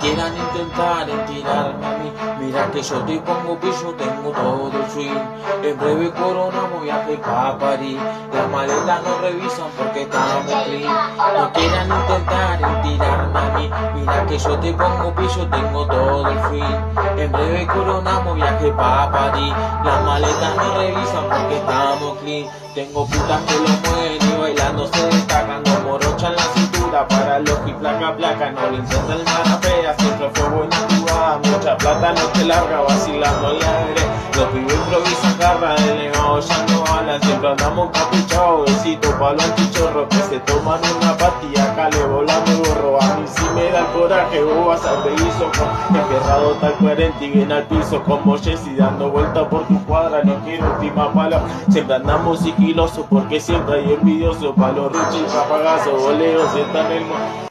quieran intentar en tirarme a mí, mira que yo te pongo piso, tengo todo el swing. En breve coronamos viaje pa' París, las maletas no revisan porque estamos clean. No quieran intentar en tirarme a mí, mira que yo te pongo piso, tengo todo el swing. En breve coronamos viaje pa' París, las maletas no revisan porque estamos clean. Tengo putas que lo mueven y bailando se destacan, no morochan la cintura para los que placa placa, no le intentan nada fea, siempre fue buena jugada, mucha plata no te larga, vacilando en la aire. Los pibes improvisan garra, elevados ya no hablan, siempre andamos capuchados, besitos pa' los antichorros que se toman una pastilla, acá le volando gorro. A mí si me da el coraje, vos vas al pellizo con enferrado tal 40 y bien al piso como Jesse dando vuelta por tu cuadra, no quiero última pala, siempre andamos sigilosos porque siempre hay envidiosos pa' los ruchis y papagazos, boleros están en el